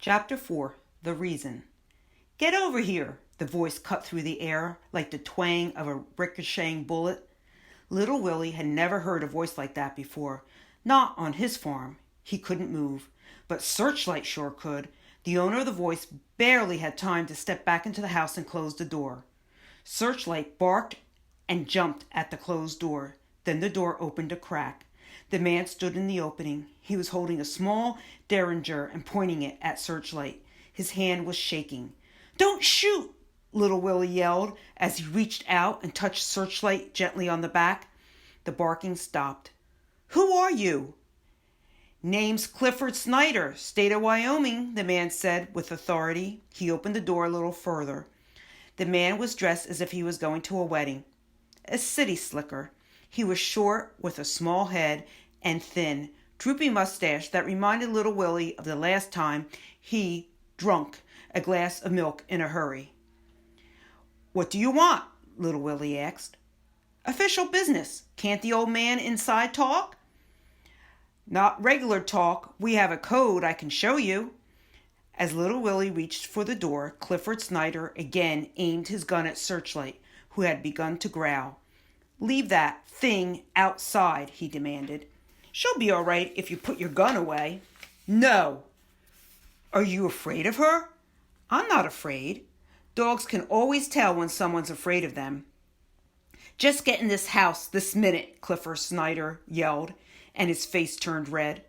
Chapter 4 The Reason. "Get over here!" The voice cut through the air like the twang of a ricocheting bullet. Little Willie had never heard a voice like that before. Not on his farm. He couldn't move. But Searchlight sure could. The owner of the voice barely had time to step back into the house and close the door. Searchlight barked and jumped at the closed door. Then the door opened a crack. The man stood in the opening. He was holding a small derringer and pointing it at Searchlight. His hand was shaking. "Don't shoot!" Little Willie yelled as he reached out and touched Searchlight gently on the back. The barking stopped. "Who are you?" "Name's Clifford Snyder, state of Wyoming," the man said with authority. He opened the door a little further. The man was dressed as if he was going to a wedding. A city slicker. He was short, with a small head, and thin, droopy mustache that reminded Little Willie of the last time he drunk a glass of milk in a hurry. "What do you want?" Little Willie asked. "Official business. Can't the old man inside talk?" "Not regular talk. We have a code I can show you." As Little Willie reached for the door, Clifford Snyder again aimed his gun at Searchlight, who had begun to growl. "Leave that thing outside," he demanded. "She'll be all right if you put your gun away." "No." "Are you afraid of her?" "I'm not afraid. Dogs can always tell when someone's afraid of them." "Just get in this house this minute," Clifford Snyder yelled, and his face turned red.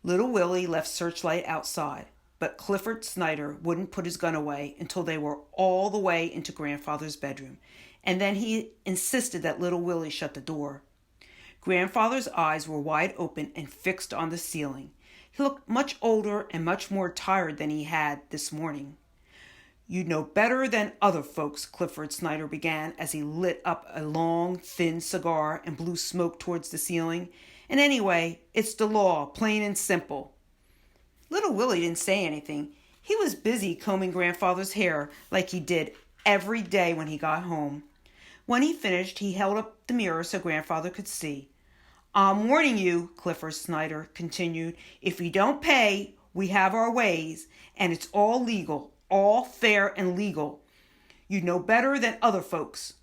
Little Willie left Searchlight outside, but Clifford Snyder wouldn't put his gun away until they were all the way into Grandfather's bedroom, and then he insisted that Little Willie shut the door. Grandfather's eyes were wide open and fixed on the ceiling. He looked much older and much more tired than he had this morning. "You know better than other folks," Clifford Snyder began as he lit up a long, thin cigar and blew smoke towards the ceiling. "And anyway, it's the law, plain and simple." Little Willie didn't say anything. He was busy combing Grandfather's hair like he did every day when he got home. When he finished, he held up the mirror so Grandfather could see. "I'm warning you," Clifford Snyder continued. "If you don't pay, we have our ways, and it's all legal, all fair and legal. You know better than other folks."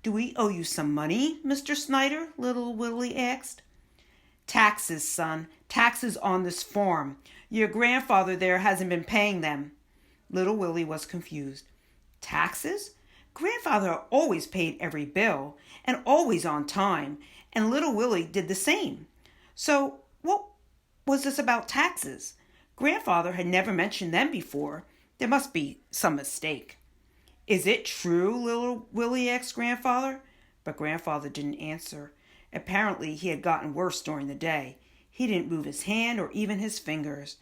"Do we owe you some money, Mr. Snyder?" Little Willie asked. "Taxes, son. Taxes on this farm. Your grandfather there hasn't been paying them." Little Willie was confused. "Taxes? Grandfather always paid every bill, and always on time, and Little Willie did the same. So what was this about taxes? Grandfather had never mentioned them before. There must be some mistake." "Is it true?" Little Willie asked Grandfather. But Grandfather didn't answer. Apparently he had gotten worse during the day. He didn't move his hand or even his fingers.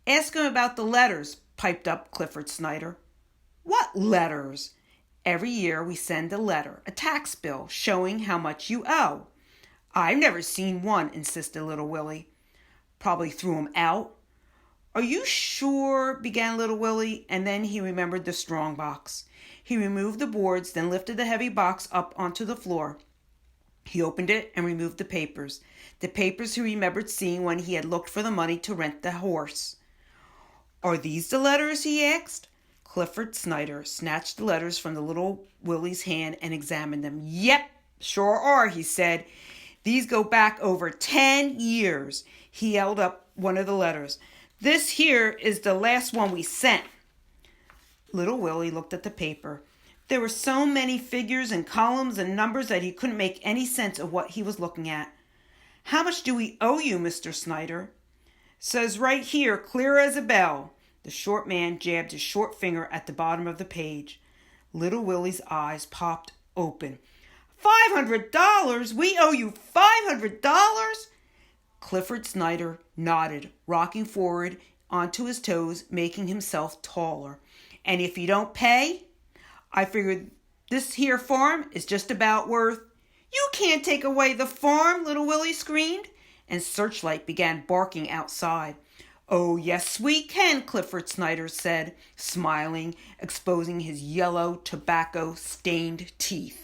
"Ask him about the letters," piped up Clifford Snyder. "What letters?" "Every year we send a letter, a tax bill, showing how much you owe." "I've never seen one," insisted Little Willie. "Probably threw 'em out." "Are you sure?" began Little Willie, and then he remembered the strong box. He removed the boards, then lifted the heavy box up onto the floor. He opened it and removed the papers he remembered seeing when he had looked for the money to rent the horse. "Are these the letters?" he asked. Clifford Snyder snatched the letters from the Little Willie's hand and examined them. "Yep, sure are," he said. "These go back over 10 years. He held up one of the letters. "This here is the last one we sent." Little Willie looked at the paper. There were so many figures and columns and numbers that he couldn't make any sense of what he was looking at. "How much do we owe you, Mr. Snyder?" "Says right here, clear as a bell." The short man jabbed his short finger at the bottom of the page. Little Willie's eyes popped open. $500? We owe you $500? Clifford Snyder nodded, rocking forward onto his toes, making himself taller. "And if you don't pay, I figured this here farm is just about worth—" "You can't take away the farm!" Little Willie screamed, and Searchlight began barking outside. "Oh, yes, we can," Clifford Snyder said, smiling, exposing his yellow, tobacco-stained teeth.